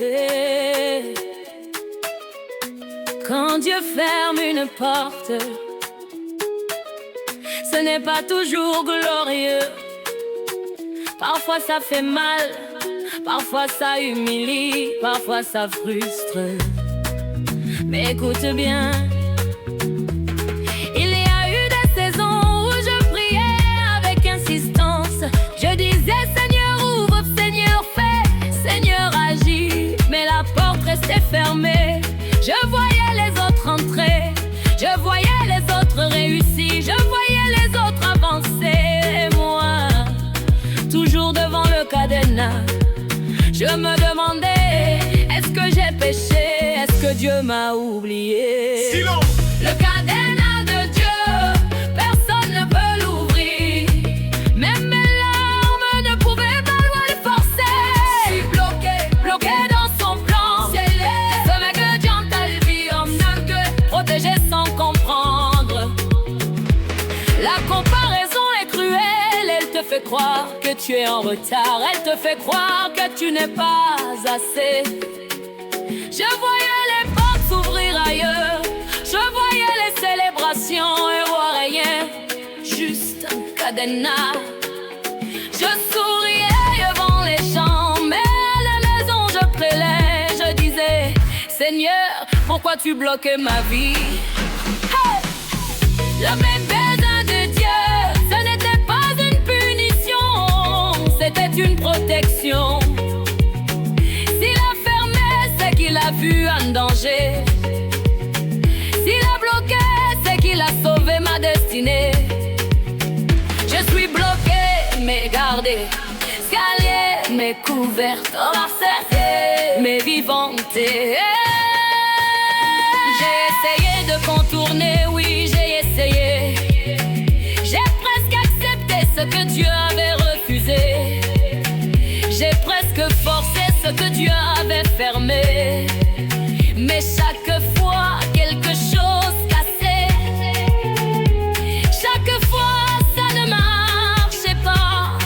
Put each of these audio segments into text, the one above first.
Et quand Dieu ferme une porte, ce n'est pas toujours glorieux. Parfois ça fait mal, parfois ça humilie, parfois ça frustre. Mais écoute bien, il y a eu des saisons où je priais avec insistance. Je disais Seigneur ouvre, Seigneur fais, Seigneur agis. Mais la porte restait fermée. Je voyais les autres entrer, je voyais les autres réussir, je voyais les autres avancer. Et moi, toujours devant le cadenas, je me demandais, est-ce que j'ai péché? Est-ce que Dieu m'a oublié? Silence! Le cadenas de Dieu, personne ne peut l'ouvrir. Même mes larmes ne pouvaient pas le forcer. Je suis bloqué dans son plan. C'est ce mec que Dieu t'a vie en un que protéger sans comprendre. La comparaison est cruelle, elle te fait croire que tu es en retard. Elle te fait croire que tu n'es pas assez. Je voyais les portes s'ouvrir ailleurs, je voyais les célébrations et vois rien, juste un cadenas. Je souriais devant les gens, mais à la maison je prélais. Je disais, Seigneur, pourquoi tu bloquais ma vie? Hey! Le même baiser de Dieu, ce n'était pas une punition, c'était une protection. S'il a vu un danger, s'il a bloqué, c'est qu'il a sauvé ma destinée. Je suis bloqué, mais gardé, scalier, mais couverte, encerclée, mais vivante. J'ai essayé de contourner, oui, j'ai essayé. J'ai presque accepté ce que Dieu avait refusé. J'ai presque forcé ce que Dieu avait fermé. Mais chaque fois quelque chose cassait. Chaque fois ça ne marchait pas.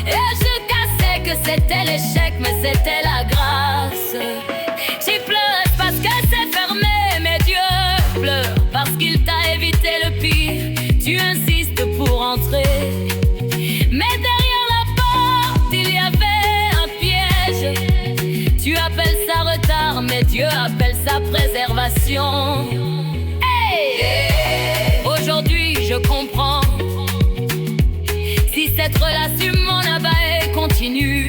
Et je cassais que c'était l'échec, mais c'était la grâce. Tu pleures parce que c'est fermé, mais Dieu pleure parce qu'il t'a évité le pire. Tu insistes pour entrer, mais derrière la porte il y avait un piège. Tu appelles ça retard, mais Dieu appelle ça préservation. Hey! Aujourd'hui je comprends. Si cette relation m'en abat et continue,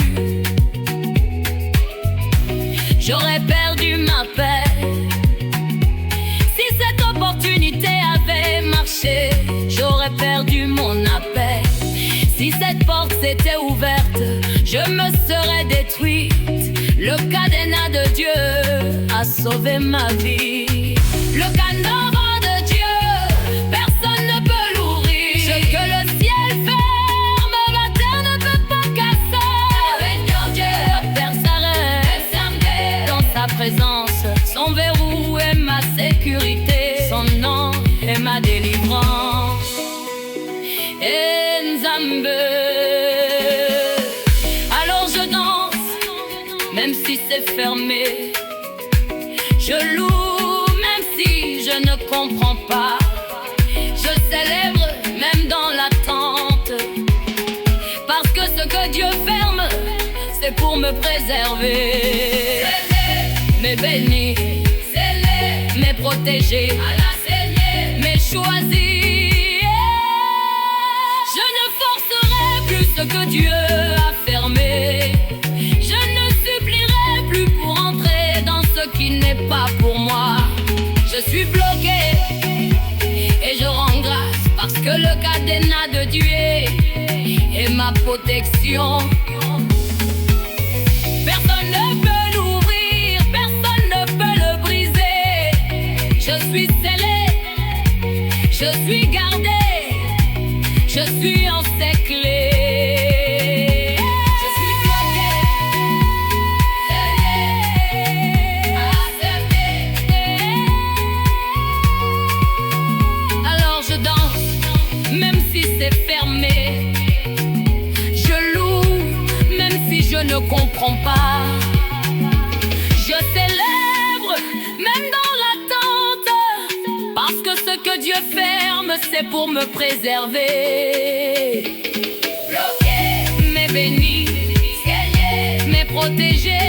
j'aurais perdu ma paix. Si cette opportunité avait marché, j'aurais perdu mon appel. Si cette porte s'était ouverte, je me serais détruite. Le cadenas de Dieu a sauvé ma vie. Le cadenas de Dieu, personne ne peut l'ouvrir. Ce que le ciel ferme, la terre ne peut pas casser. Dieu perd sa reine dans sa présence. Son verrou est ma sécurité, son nom est ma délivrance. Nzambe. Même si c'est fermé, je loue, même si je ne comprends pas. Je célèbre même dans l'attente, parce que ce que Dieu ferme, c'est pour me préserver. Mais béni, mais protégé, mais choisi. Je ne forcerai plus ce que Dieu a fermé. Qui n'est pas pour moi. Je suis bloqué et je rends grâce parce que le cadenas de Dieu est ma protection. Personne ne peut l'ouvrir, personne ne peut le briser. Je suis scellé, je suis gardé, je suis encerclé. Je loue, même si je ne comprends pas. Je célèbre, même dans l'attente, parce que ce que Dieu ferme, c'est pour me préserver. Bloqué, mais béni, mais protégé.